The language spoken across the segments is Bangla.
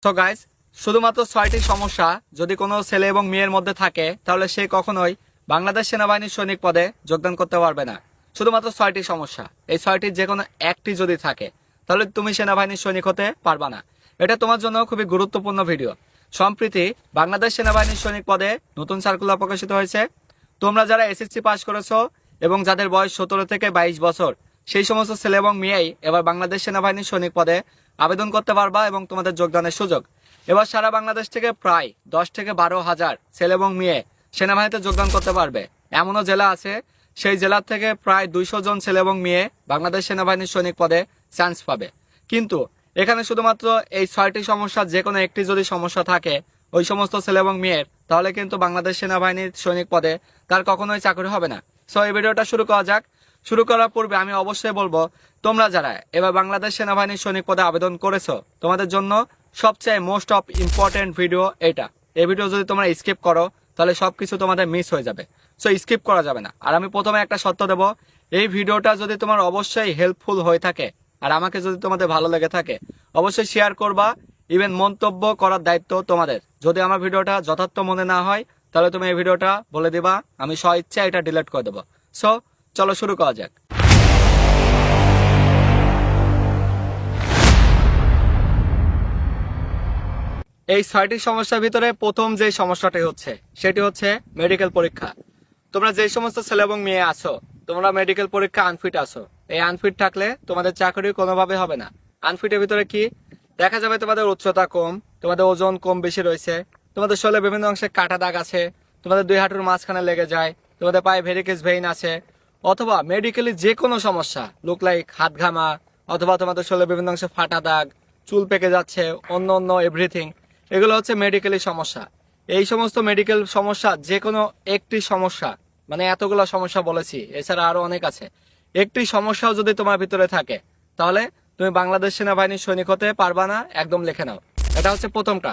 তো গাইস, শুধুমাত্র 6টি সমস্যা যদি কোনো ছেলে এবং মেয়ের মধ্যে থাকে তাহলে সে কখনোই বাংলাদেশ সেনাবাহিনীর সৈনিক পদে যোগদান করতে পারবে না। শুধুমাত্র 6টি সমস্যা, এই 6টির যে কোনো একটি যদি থাকে তাহলে তুমি সেনাবাহিনীর সৈনিক হতে পারবা না। এটা তোমার জন্য খুবই গুরুত্বপূর্ণ ভিডিও। সম্প্রতি বাংলাদেশ সেনাবাহিনীর সৈনিক পদে নতুন সার্কুলার প্রকাশিত হয়েছে। তোমরা যারা এসএসসি পাস করেছো এবং যাদের বয়স 17 থেকে 22 বছর, সেই সমস্ত ছেলে এবং মেয়েই এবার বাংলাদেশ সেনাবাহিনীর সৈনিক পদে আবেদন করতে পারবা এবং তোমাদের যোগদানের সুযোগ। এবার সারা বাংলাদেশ থেকে প্রায় 10 থেকে 12,000 ছেলে এবং মেয়ে সেনাবাহিনীতে যোগদান করতে পারবে। এমনও জেলা আছে, সেই জেলা থেকে প্রায় 200 জন ছেলে এবং মেয়ে বাংলাদেশ সেনাবাহিনীর সৈনিক পদে চান্স পাবে। কিন্তু এখানে শুধুমাত্র এই 6টি সমস্যা যে কোনো একটি যদি সমস্যা থাকে ওই সমস্ত ছেলে এবং মেয়ের, তাহলে কিন্তু বাংলাদেশ সেনাবাহিনীর সৈনিক পদে তার কখনোই চাকরি হবে না। সো এই ভিডিওটা শুরু করা যাক। শুরু করার পূর্বে আমি অবশ্যই বলবো, তোমরা যারা এবার বাংলাদেশ সেনাবাহিনীর সৈনিক পদে আবেদন করেছো তোমাদের জন্য সবচেয়ে মোস্ট অফ ইম্পর্টেন্ট ভিডিও এটা। এই ভিডিও যদি তোমরা স্কিপ করো তাহলে সবকিছু তোমাদের মিস হয়ে যাবে। সো স্কিপ করা যাবে না। আর আমি প্রথমে একটা সত্য দেব, এই ভিডিওটা যদি তোমার অবশ্যই হেল্পফুল হয়ে থাকে আর আমাকে যদি তোমাদের ভালো লেগে থাকে অবশ্যই শেয়ার করবা। ইভেন মন্তব্য করার দায়িত্ব তোমাদের। যদি আমার ভিডিওটা যথার্থ মনে না হয় তাহলে তুমি এই ভিডিওটা বলে দিবা, আমি স্ব ইচ্ছা এটা ডিলিট করে দেবো। সো চলো শুরু করা যাক। এই 6টি সমস্যার ভিতরে প্রথম যে সমস্যাটি হচ্ছে সেটি হচ্ছে মেডিকেল পরীক্ষা। তোমরা যে সমস্ত ছেলে এবং মেয়ে আছো তোমরা মেডিকেল পরীক্ষা আনফিট আছো, এই আনফিট থাকলে তোমাদের চাকরি কোনোভাবে হবে না। আনফিটের ভিতরে কি দেখা যাবে? তোমাদের উচ্চতা কম, তোমাদের ওজন কম বেশি রয়েছে, তোমাদের শরীরে বিভিন্ন অংশে কাটা দাগ আছে, তোমাদের 2 হাঁটুর মাঝখানে লেগে যায়, তোমাদের পায়ে ভেরিকেজ ভেইন আছে, অথবা মেডিকেলি যে কোনো সমস্যা লুক লাইক হাত ঘামা, অথবা তোমাদের শরীরে বিভিন্ন অংশে ফাটা দাগ, চুল পেকে যাচ্ছে, অন্য অন্য এভরিথিং, এগুলো হচ্ছে মেডিকেলি সমস্যা। এই সমস্ত মেডিকেল সমস্যা যে কোনো একটি সমস্যা, মানে এতগুলো সমস্যা বলেছি, এছাড়া আরো অনেক আছে, একটি সমস্যাও যদি তোমার ভিতরে থাকে তাহলে তুমি বাংলাদেশ সেনাবাহিনীর সৈনিক হতে পারবা না। একদম লিখে নাও, এটা হচ্ছে প্রথমটা।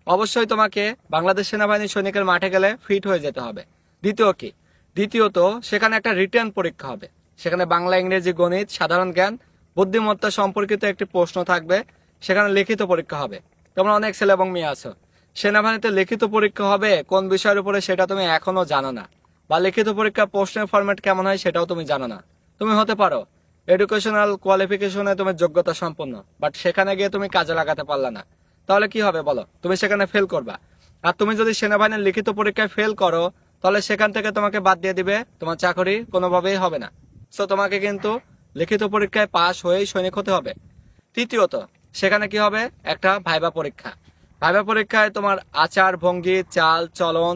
অবশ্যই তোমাকে বাংলাদেশ সেনাবাহিনীর সৈনিকের মাঠে গেলে ফিট হয়ে যেতে হবে। দ্বিতীয়ত সেখানে একটা রিটেন পরীক্ষা হবে। সেখানে বাংলা, ইংরেজি, গণিত, সাধারণ জ্ঞান, বুদ্ধিমত্তা সম্পর্কিত একটি প্রশ্ন থাকবে। সেখানে লিখিত পরীক্ষা হবে। তোমরা অনেক ছেলে এবং মেয়ে আছো, সেনাবাহিনীতে লিখিত পরীক্ষা হবে কোন বিষয়ের উপরে সেটা তুমি এখনো জানো না, বা লিখিত পরীক্ষার প্রশ্নের ফরম্যাট কেমন হয় সেটাও তুমি জানো না। তুমি হতে পারো এডুকেশনাল কোয়ালিফিকেশনে তুমি যোগ্যতা সম্পন্ন, বাট সেখানে গিয়ে তুমি কাজে লাগাতে পারলা না, তাহলে কি হবে বলো? তুমি সেখানে ফেল করবা। আর তুমি যদি সেনাবাহিনীর লিখিত পরীক্ষায় ফেল করো তাহলে সেখান থেকে তোমাকে বাদ দিয়ে দিবে, তোমার চাকরি কোনোভাবেই হবে না। সো তোমাকে কিন্তু লিখিত পরীক্ষায় পাশ হয়েই সৈনিক হতে হবে। তৃতীয়ত সেখানে কি হবে? একটা ভাইবা পরীক্ষা। ভাইবা পরীক্ষায় তোমার আচার ভঙ্গি, চাল চলন,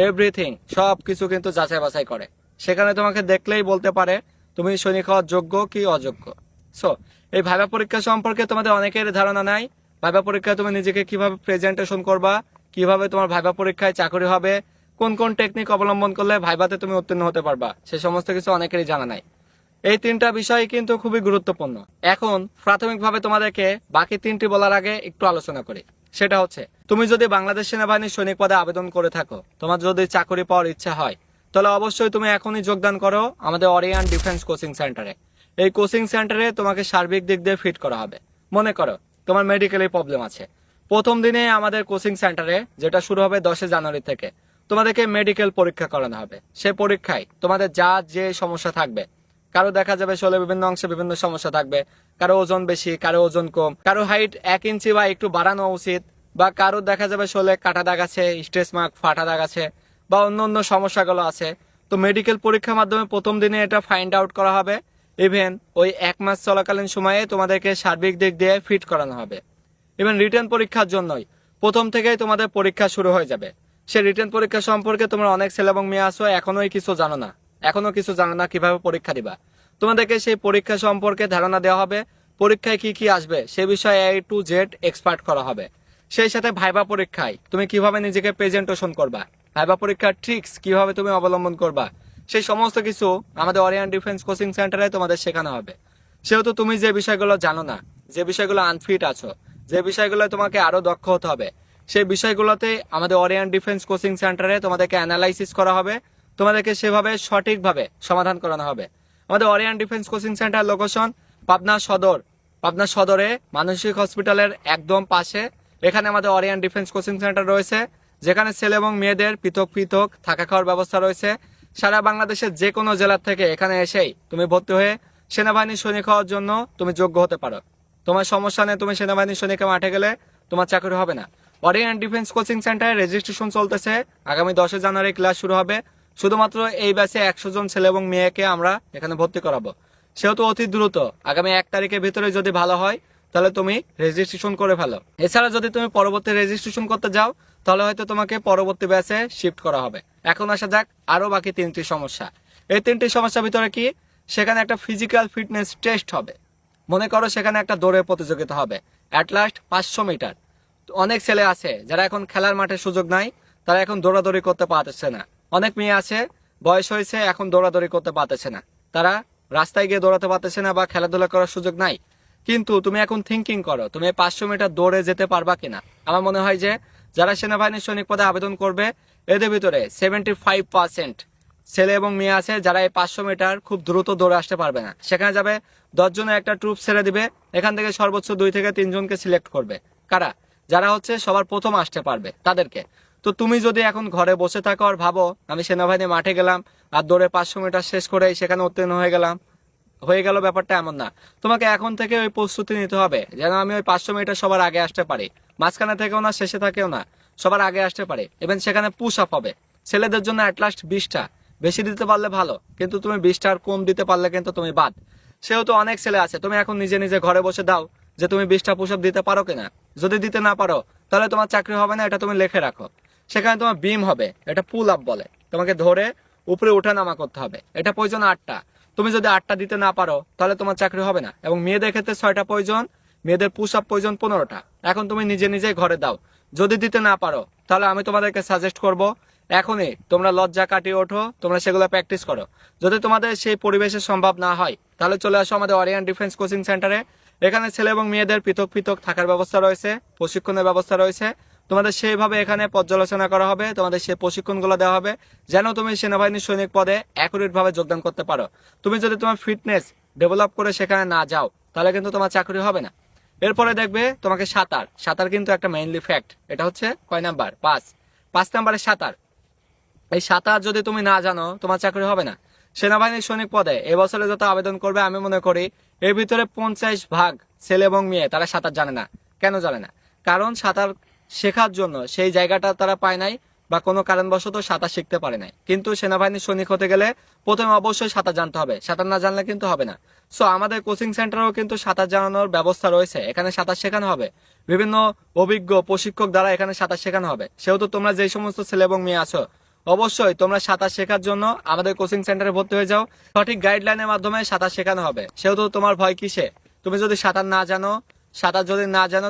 এভরিথিং সবকিছু কিন্তু যাচাই বাছাই করে। সেখানে তোমাকে দেখলেই বলতে পারে তুমি সৈনিক হওয়ার যোগ্য কি অযোগ্য। সো এই ভাইবা পরীক্ষা সম্পর্কে তোমাদের অনেকের ধারণা নাই। ভাইবা পরীক্ষায় তুমি নিজেকে কিভাবে প্রেজেন্টেশন করবা, কিভাবে তোমার ভাইবা পরীক্ষায় চাকরি হবে, কোন কোন টেকনিক অবলম্বন করলে ভাইবাতে তুমি উত্তীর্ণ হতে পারবা, সে সমস্ত কিছু অনেকেরই জানা নাই। এই 3টা বিষয় কিন্তু খুবই গুরুত্বপূর্ণ। এখন প্রাথমিকভাবে তোমাদেরকে বাকি 3টি বলার আগে একটু আলোচনা করি। সেটা হচ্ছে, তুমি যদি বাংলাদেশ সেনাবাহিনীর সৈনিক পদে আবেদন করে থাকো, তোমার যদি চাকরি পাওয়ার ইচ্ছা হয় তাহলে অবশ্যই তুমি এখনই যোগদান করো আমাদের অরিয়ান ডিফেন্স কোচিং সেন্টারে। এই কোচিং সেন্টারে তোমাকে সার্বিক দিক দিয়ে ফিট করা হবে। মনে করো তোমার মেডিকেলের প্রবলেম আছে, প্রথম দিনে আমাদের কোচিং সেন্টারে, যেটা শুরু হবে 10 জানুয়ারি থেকে, তোমাদেরকে মেডিকেল পরীক্ষা করানো হবে। সে পরীক্ষায় তোমাদের যা যে সমস্যা থাকবে, কারো দেখা যাবে শরীরের বিভিন্ন অংশে বিভিন্ন সমস্যা থাকবে, কারো ওজন বেশি, কারো ওজন কম, কারো হাইট 1 ইঞ্চি বা একটু বাড়ানো উচিত, বা কারো দেখা যাবে শরীরে কাটা দাগ আছে, স্ট্রেস মার্ক, ফাটা দাগ আছে, বা অন্য অন্য সমস্যাগুলো আছে। তো মেডিকেল পরীক্ষার মাধ্যমে প্রথম দিনে এটা ফাইন্ড আউট করা হবে। ইভেন ওই 1 মাস চলাকালীন সময়ে তোমাদেরকে সার্বিক দিক দিয়ে ফিট করানো হবে। ইভেন রিটেন পরীক্ষার জন্যই প্রথম থেকেই তোমাদের পরীক্ষা শুরু হয়ে যাবে। সে রিটেন পরীক্ষা সম্পর্কে তোমরা অনেক ছেলে এবং মেয়ে আছো এখনো কিছু জানো না কিভাবে পরীক্ষা দিবা। তোমাদেরকে সেই পরীক্ষা সম্পর্কে ধারণা দেওয়া হবে, পরীক্ষায় কি কি আসবে সে বিষয়ে A to Z এক্সপার্ট করা হবে। সেই সাথে ভাইবা পরীক্ষায় তুমি কিভাবে নিজেকে প্রেজেন্টেশন করবা, ভাইবা পরীক্ষার ট্রিক্স কিভাবে তুমি অবলম্বন করবা, সেই সমস্ত কিছু আমাদের অরিয়ান ডিফেন্স কোচিং সেন্টারে তোমাদের শেখানো হবে। সেহেতু তুমি যে বিষয়গুলো জানো না, যে বিষয়গুলো আনফিট আছো, যে বিষয়গুলো তোমাকে আরো দক্ষ হতে হবে, সেই বিষয়গুলোতে আমাদের অরিয়ান ডিফেন্স কোচিং সেন্টারে তোমাদেরকে অ্যানালাইসিস করা হবে, তোমাদেরকে সেভাবে সঠিকভাবে সমাধান করানো হবে। আমাদের Orion defence coaching centre location Pabna সদরে মানসিক হসপিটালের একদম পাশে, এখানে আমাদের অরিয়ান ডিফেন্স কোচিং সেন্টার রয়েছে, যেখানে ছেলে এবং মেয়েদের পৃথক পৃথক থাকা খাওয়ার ব্যবস্থা রয়েছে। সারা বাংলাদেশের যে কোনো জেলার থেকে এখানে এসেই তুমি ভর্তি হয়ে সেনাবাহিনীর সৈনিক হওয়ার জন্য তুমি যোগ্য হতে পারো। তোমার সমস্যা নেই, তুমি সেনাবাহিনীর সৈনিকের মাঠে গেলে তোমার চাকরি হবে না। অরিয়ান ডিফেন্স কোচিং সেন্টারে রেজিস্ট্রেশন চলতেছে, আগামী 10 জানুয়ারি ক্লাস শুরু হবে। শুধুমাত্র এই ব্যাচে 100 জন ছেলে এবং মেয়েকে আমরা এখানে ভর্তি করাবো। সেহেতু অতি দ্রুত আগামী 1 তারিখের ভিতরে যদি ভালো হয় তাহলে তুমি রেজিস্ট্রেশন করে ফেলো। এছাড়া যদি তুমি পরবর্তী রেজিস্ট্রেশন করতে যাও তাহলে হয়তো তোমাকে পরবর্তী ব্যাচে শিফট করা হবে। এখন আসা যাক আরো বাকি 3টি সমস্যা। এই 3টি সমস্যার ভিতরে কি, সেখানে একটা ফিজিক্যাল ফিটনেস টেস্ট হবে। মনে করো সেখানে একটা দৌড়ের প্রতিযোগিতা হবে, অ্যাট লাস্ট 500 মিটার। অনেক ছেলে আছে যারা এখন খেলার মাঠে সুযোগ নাই, তারা এখন দৌড়াদৌড়ি করতে পারতেছে না। অনেক মেয়ে আছে বয়স হয়েছে এখন দৌড়াদৌড়ি করতে পারতেছে না, তারা রাস্তায় গিয়ে দৌড়াতে পারতেছে না বা খেলাধুলা করার সুযোগ নাই। কিন্তু তুমি এখন থিঙ্কিং করো তুমি 500 মিটার দৌড়ে যেতে পারবা কিনা। আমার মনে হয় যে যারা সেনাবাহিনীর সৈনিক পদে আবেদন করবে এদের ভিতরে 75% ছেলে এবং মেয়ে আছে যারা এই 500 মিটার খুব দ্রুত দৌড়ে আসতে পারবে না। সেখানে যাবে 10 জনের একটা ট্রুপ ছেড়ে দিবে, এখান থেকে সর্বোচ্চ 2 থেকে 3 জনকে সিলেক্ট করবে। কারা? যারা হচ্ছে সবার প্রথম আসতে পারবে তাদেরকে। তো তুমি যদি এখন ঘরে বসে থাকো আর ভাবো আমি সেনাবাহিনী মাঠে গেলাম আর দৌড়ে 500 মিটার শেষ করে সেখানে উত্তীর্ণ হয়ে গেল, ব্যাপারটা এমন না। তোমাকে এখন থেকে ওই প্রস্তুতি নিতে হবে যেন আমি ওই 500 মিটার সবার আগে আসতে পারি, মাঝখানে থেকেও না শেষে থাকেও না, সবার আগে আসতে পারি। এবং সেখানে পুশ আপ হবে ছেলেদের জন্য অ্যাট লাস্ট 20টা, বেশি দিতে পারলে ভালো, কিন্তু তুমি 20টা আর কম দিতে পারলে কিন্তু তুমি বাদ। সেহেতু অনেক ছেলে আছে, তুমি এখন নিজে নিজে ঘরে বসে দাও যে তুমি 20টা পুশ আপ দিতে পারো কিনা। যদি দিতে না পারো তাহলে তোমার চাকরি হবে না, এটা তুমি লিখে রাখো। সেখানে তোমার বিম হবে, এটা পুল আপ বলে, তোমাকে ধরে উপরে ওঠা নামা করতে হবে, এটা প্রয়োজন 8টা। তুমি যদি 8টা দিতে না পারো তাহলে তোমার চাকরি হবে না। এবং মেয়েদের ক্ষেত্রে 6টা প্রয়োজন, মেয়েদের পুশ আপ প্রয়োজন 15টা। এখন তুমি নিজে নিজে ঘরে দাও, যদি দিতে না পারো তাহলে আমি তোমাদেরকে সাজেস্ট করব এখনই তোমরা লজ্জা কাটিয়ে ওঠো, তোমরা সেগুলো প্র্যাকটিস করো। যদি তোমাদের সেই পরিবেশে সম্ভব না হয় তাহলে চলে আসো আমাদের অরিয়ান ডিফেন্স কোচিং সেন্টারে। এখানে ছেলে এবং মেয়েদের পৃথক পৃথক থাকার ব্যবস্থা রয়েছে, প্রশিক্ষণের ব্যবস্থা রয়েছে। তোমাদের সেইভাবে এখানে পর্যালোচনা করা হবে, তোমাদের সেই প্রশিক্ষণগুলো দেওয়া হবে যেন তুমি সেনাবাহিনীর সৈনিক পদে অ্যাকুরেট ভাবে যোগদান করতে পারো। তুমি যদি তোমার ফিটনেস ডেভেলপ করে সেখানে না যাও তাহলে কিন্তু তোমার চাকরি হবে না। এরপরে দেখবে তোমাকে সাঁতার কিন্তু একটা মেইনলি ফ্যাক্ট, এটা হচ্ছে কয় নাম্বার? 5 নাম্বারে সাঁতার। এই সাঁতার যদি তুমি না জানো তোমার চাকরি হবে না। সেনাবাহিনীর সৈনিক পদে এবছরে যত আবেদন করবে আমি মনে করি এর ভিতরে 50% ছেলে এবং মেয়ে তারা সাঁতার জানে না। কেন জানে না? কারণ সাঁতার শেখার জন্য সেই জায়গাটা তারা পায় নাই বা কোনো কারণবশত সাঁতার শিখতে পারে নাই। কিন্তু সেনাবাহিনীর সৈনিক হতে গেলে প্রথমে অবশ্যই সাঁতার জানতে হবে, সাঁতার না জানলে কিন্তু হবে না। সো আমাদের কোচিং সেন্টারেও কিন্তু সাঁতার জানানোর ব্যবস্থা রয়েছে, এখানে সাঁতার শেখানো হবে, বিভিন্ন অভিজ্ঞ প্রশিক্ষক দ্বারা এখানে সাঁতার শেখানো হবে। সেহেতু তোমরা যেই সমস্ত ছেলে এবং মেয়ে আছো অবশ্যই তোমরা সাঁতার শেখার জন্য আমাদের কোচিং সেন্টারে ভর্তি হয়ে যাও, সঠিক গাইডলাইনের মাধ্যমে সাঁতার শেখানো হবে। সেহেতু তোমার ভয় কিসে? তুমি যদি সাঁতার না জানো,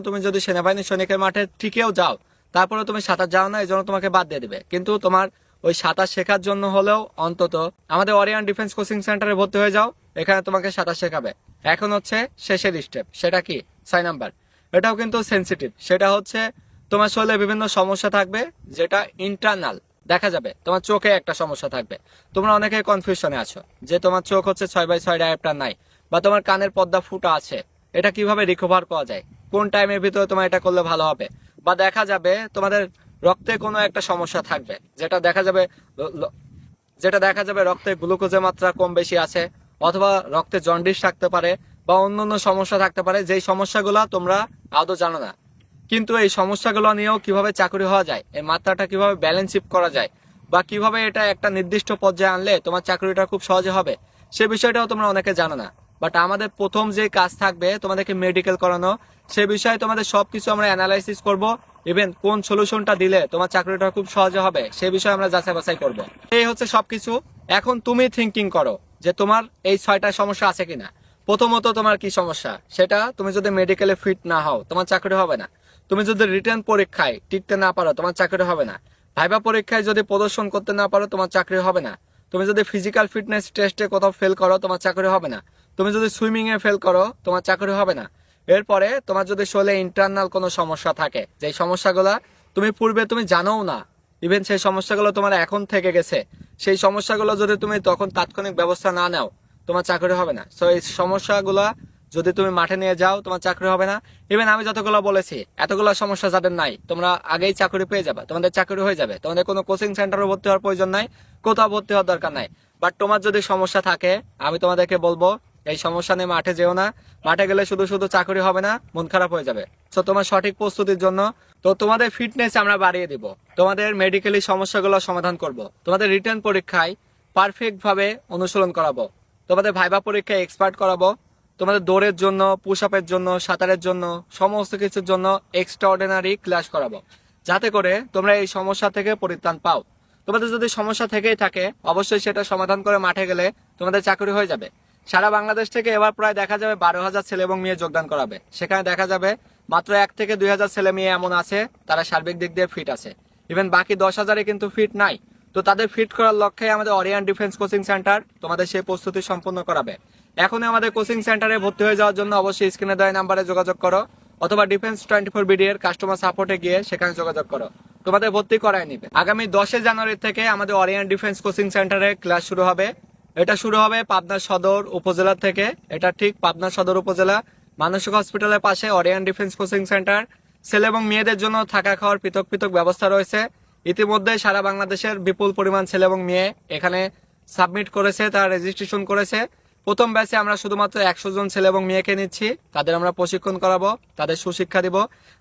তুমি যদি সেনাবাহিনী সৈনিকের মাঠে টিকেও যাও তারপরে তুমি সাঁতার জানো না, এই জন্য তোমাকে বাদ দিয়ে দিবে। কিন্তু তোমার ওই সাঁতার শেখার জন্য হলেও অন্তত আমাদের অরিয়ান ডিফেন্স কোচিং সেন্টারে ভর্তি হয়ে যাও, এখানে তোমাকে সাঁতার শেখাবে। এখন হচ্ছে শেষের স্টেপ, সেটা কি? 6 নাম্বার। এটাও কিন্তু সেন্সিটিভ, সেটা হচ্ছে তোমার শরীরে বিভিন্ন সমস্যা থাকবে যেটা ইন্টারনাল দেখা যাবে। তোমার চোখে একটা সমস্যা থাকবে, তোমরা অনেকে কনফিউশনে আছো যে তোমার চোখ হচ্ছে 6/6 ডায়াপ্টার নাই, বা তোমার কানের পর্দা ফুটা আছে, এটা কিভাবে রিকভার করা যায়, কোন টাইমের ভিতরে তোমার এটা করলে ভালো হবে। বা দেখা যাবে তোমাদের রক্তে কোনো একটা সমস্যা থাকবে যেটা দেখা যাবে রক্তে গ্লুকোজের মাত্রা কম বেশি আছে, অথবা রক্তে জন্ডিস থাকতে পারে বা অন্যান্য সমস্যা থাকতে পারে, যেই সমস্যাগুলো তোমরা আদৌ জানো না। কিন্তু এই সমস্যাগুলো নিয়েও কিভাবে চাকরি হওয়া যায়, এই মাত্রাটা কিভাবে ব্যালেন্সিপ করা যায়, বা কিভাবে এটা একটা নির্দিষ্ট পর্যায়ে আনলে তোমার চাকরিটা খুব সহজে হবে, সে বিষয়টাও তোমরা অনেকে জানো না। বাট আমাদের প্রথম যে কাজ থাকবে তোমাদেরকে মেডিকেল করানো, সে বিষয়ে তোমাদের সবকিছু আমরা অ্যানালাইসিস করব। ইভেন কোন সলিউশনটা দিলে তোমার চাকরিটা খুব সহজে হবে সে বিষয়ে আমরা যাচাই বাছাই করব। এই হচ্ছে সবকিছু। এখন তুমি থিঙ্কিং করো যে তোমার এই 6টা সমস্যা আছে কিনা। প্রথমত তোমার কি সমস্যা, সেটা তুমি যদি মেডিকেলে ফিট না হও তোমার চাকরি হবে না। তুমি যদি রিটেন পরীক্ষায় টিকতে না পারো তোমার চাকরি হবে না। ভাইবা পরীক্ষায় যদি প্রদর্শন করতে না পারো তোমার চাকরি হবে না। তুমি যদি ফিজিক্যাল ফিটনেস টেস্টে কোথাও ফেল করো তোমার চাকরি হবে না। তুমি যদি সুইমিং এ ফেল করো তোমার চাকরি হবে না। এরপরে তোমার যদি শরীরে ইন্টারনাল কোনো সমস্যা থাকে, যেই সমস্যাগুলো তুমি পূর্বে তুমি জানোও না, ইভেন সেই সমস্যাগুলো তোমার এখন থেকে গেছে, সেই সমস্যাগুলো যদি তুমি তখন তাৎক্ষণিক ব্যবস্থা না নাও তোমার চাকরি হবে না। সো এই সমস্যাগুলো যদি তুমি মাঠে নিয়ে যাও তোমার চাকরি হবে না। ইভেন আমি যতগুলো বলেছি এতগুলো সমস্যা যাদের নাই তোমরা আগেই চাকরি পেয়ে যাবে, তোমাদের চাকরি হয়ে যাবে, তোমাদের কোনো কোচিং সেন্টারে ভর্তি হওয়ার প্রয়োজন নাই, কোথাও ভর্তি হওয়ার দরকার নাই। বাট তোমার যদি সমস্যা থাকে আমি তোমাদেরকে বলবো এই সমস্যা নিয়ে মাঠে যেও না। মাঠে গেলে শুধু শুধু চাকরি হবে না, মন খারাপ হয়ে যাবে। তো তোমার সঠিক প্রস্তুতির জন্য তো তোমাদের ফিটনেস আমরা বাড়িয়ে দিব, তোমাদের মেডিকেলি সমস্যাগুলো সমাধান করব, তোমাদের রিটেন পরীক্ষায় পারফেক্ট ভাবে অনুশীলন করাবো, তোমাদের ভাইবা পরীক্ষায় এক্সপার্ট করাবো, তোমাদের দৌড়ের জন্য, পুশ আপের জন্য, সাঁতারের জন্য, সমস্ত কিছুর জন্য এক্সট্রা অর্ডিনারি ক্লাস করাবো, যাতে করে তোমরা এই সমস্যা থেকে পরিত্রাণ পাও। তোমাদের যদি সমস্যা থেকেই থাকে অবশ্যই সেটা সমাধান করে মাঠে গেলে তোমাদের চাকরি হয়ে যাবে। সারা বাংলাদেশ থেকে এবার প্রায় দেখা যাবে 12,000 ছেলে এবং মেয়ে যোগদান করাবে। সেখানে দেখা যাবে মাত্র 1 থেকে 2,000 ছেলে মেয়ে এমন আছে তারা সার্বিক দিক দিয়ে ফিট আছে, ইভেন বাকি 10,000-এ কিন্তু ফিট নাই। তো তাদের ফিট করার লক্ষ্যে আমাদের অরিয়ান ডিফেন্স কোচিং সেন্টার তোমাদের সেই প্রস্তুতি সম্পন্ন করাবে। এখনই আমাদের কোচিং সেন্টারে ভর্তি হয়ে যাওয়ার জন্য অবশ্যই স্ক্রিনে দেওয়া নাম্বারে যোগাযোগ করো, অথবা ডিফেন্স 24 বিডি এর কাস্টমার সাপোর্টে গিয়ে সেখানে যোগাযোগ করো, তোমাদের ভর্তি করায় নিবে। আগামী 10 জানুয়ারি থেকে আমাদের অরিয়ান ডিফেন্স কোচিং সেন্টারে ক্লাস শুরু হবে। এটা শুরু হবে পাবনা সদর উপজেলা থেকে, এটা ঠিক পাবনা সদর উপজেলা মানসিক হসপিটালের পাশে অরিয়ান ডিফেন্স কোচিং সেন্টার। ছেলে এবং মেয়েদের জন্য থাকা খাওয়ার পৃথক পৃথক ব্যবস্থা রয়েছে। ইতিমধ্যে সারা বাংলাদেশের বিপুল পরিমাণ ছেলে এবং মেয়ে এখানে সাবমিট করেছে, তারা রেজিস্ট্রেশন করেছে। প্রথম ব্যাচে আমরা শুধুমাত্র 100 জন ছেলে এবং মেয়েকে নিচ্ছি, তাদের আমরা প্রশিক্ষণ করাবো, তাদের সুশিক্ষা দিব,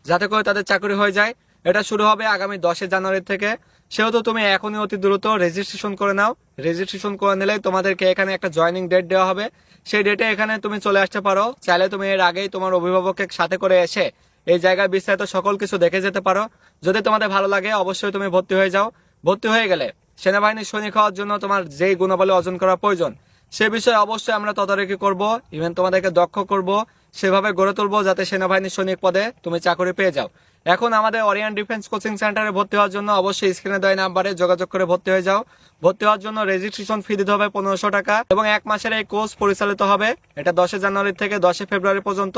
যাতে করে তাদের চাকরি হয়ে যায়। এটা শুরু হবে আগামী 10 জানুয়ারি থেকে। সেহেতু তুমি এখনই অতি দ্রুত রেজিস্ট্রেশন করে নাও। রেজিস্ট্রেশন করে নিলেই তোমাদেরকে এখানে একটা জয়েনিং ডেট দেওয়া হবে, সেই ডেটে এখানে তুমি চলে আসতে পারো। চাইলে তুমি এর আগেই তোমার অভিভাবককে সাথে করে এসে এই জায়গায় বিস্তারিত সকল কিছু দেখে যেতে পারো। যদি তোমাদের ভালো লাগে অবশ্যই তুমি ভর্তি হয়ে যাও। ভর্তি হয়ে গেলে সেনাবাহিনীর সৈনিক হওয়ার জন্য তোমার যেই গুণাবলী অর্জন করা প্রয়োজন সে বিষয়ে অবশ্যই আমরা তদারকি করব, ইভেন তোমাদেরকে দক্ষ করব, সেভাবে গড়ে তুলবো যাতে সেনাবাহিনীর সৈনিক পদে তুমি চাকরি পেয়ে যাও। এখন আমাদের অরিয়ান ডিফেন্স কোচিং সেন্টারে ভর্তি হওয়ার জন্য অবশ্যই স্ক্রিনে দেওয়া নাম্বারে যোগাযোগ করে ভর্তি হয়ে যাও। ভর্তি হওয়ার জন্য রেজিস্ট্রেশন ফি দিতে হবে 1500 টাকা এবং 1 মাসের এই কোর্স পরিচালিত হবে। এটা 10 জানুয়ারি থেকে 10 ফেব্রুয়ারি পর্যন্ত।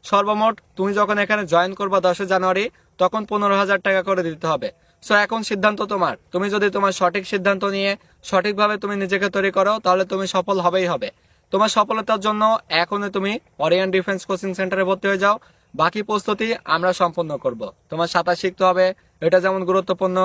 সর্বমোট তুমি যখন এখানে জয়েন করবা 10 জানুয়ারি তখন 15,000 টাকা করে দিতে হবে। সো এখন সিদ্ধান্ত তোমার, তুমি যদি তোমার সঠিক সিদ্ধান্ত নিয়ে সঠিকভাবে তুমি নিজেকে তৈরি করো তাহলে তুমি সফল হবেই হবে। তোমার সফলতার জন্য এখনই তুমি অরিয়ান ডিফেন্স কোচিং সেন্টারে ভর্তি হয়ে যাও। বাকি প্রস্তুতি আমরা সম্পন্ন করব। তোমার সাঁতার শিখতে হবে, এটা যেমন গুরুত্বপূর্ণ।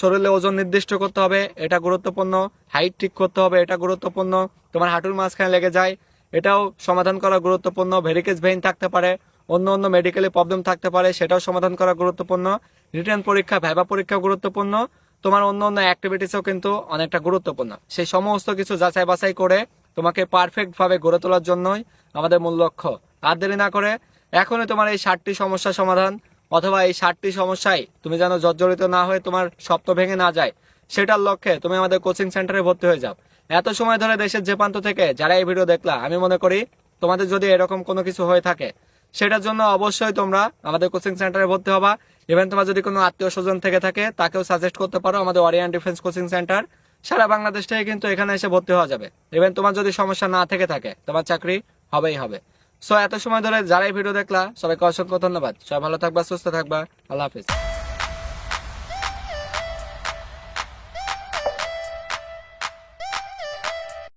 শরীরে ওজন নির্দিষ্ট করতে হবে, এটা গুরুত্বপূর্ণ। হাইট ঠিক করতে হবে, এটা গুরুত্বপূর্ণ। তোমার হাঁটুর মাঝখানে লেগে যায়, এটাও সমাধান করা গুরুত্বপূর্ণ। ভেরিকেজ ভেইন থাকতে পারে, অন্য অন্য মেডিকেলি প্রবলেম থাকতে পারে, সেটাও সমাধান করা গুরুত্বপূর্ণ। রিটেন পরীক্ষা, ভাইবা পরীক্ষা গুরুত্বপূর্ণ। তোমার অন্য অন্য অ্যাক্টিভিটিসও কিন্তু অনেকটা গুরুত্বপূর্ণ। সেই সমস্ত কিছু যাচাই বাছাই করে তোমাকে পারফেক্ট ভাবে গড়ে তোলার জন্যই আমাদের মূল লক্ষ্য। আর দেরি না করে এখনই তোমার এই 60টি সমস্যার সমাধান, অথবা এই 60টি সমস্যায় তুমি যেন জর্জরিত না হয়ে তোমার স্বপ্ন ভেঙে না যায়, সেটার লক্ষ্যে তুমি আমাদের কোচিং সেন্টারে ভর্তি হয়ে যাও। এত সময় ধরে দেশের যে প্রান্ত থেকে যারা এই ভিডিও দেখলা, আমি মনে করি তোমাদের যদি এরকম কোনো কিছু হয়ে থাকে সেটার জন্য অবশ্যই তোমরা আমাদের কোচিং সেন্টারে ভর্তি হবা। ইভেন তোমার যদি কোনো আত্মীয় স্বজন থেকে থাকে তাকেও সাজেস্ট করতে পারো আমাদের অরিয়ান ডিফেন্স কোচিং সেন্টার। সারা বাংলাদেশ থেকে কিন্তু এখানে এসে ভর্তি হওয়া যাবে। ইভেন তোমার যদি সমস্যা না থেকে থাকে তোমার চাকরি হবেই হবে। সো এত সময় ধরে যারা এই ভিডিও দেখলা সবাইকে অসংখ্য ধন্যবাদ। সবাই ভালো থাকবা, সুস্থ থাকবা। আল্লাহ হাফিজ।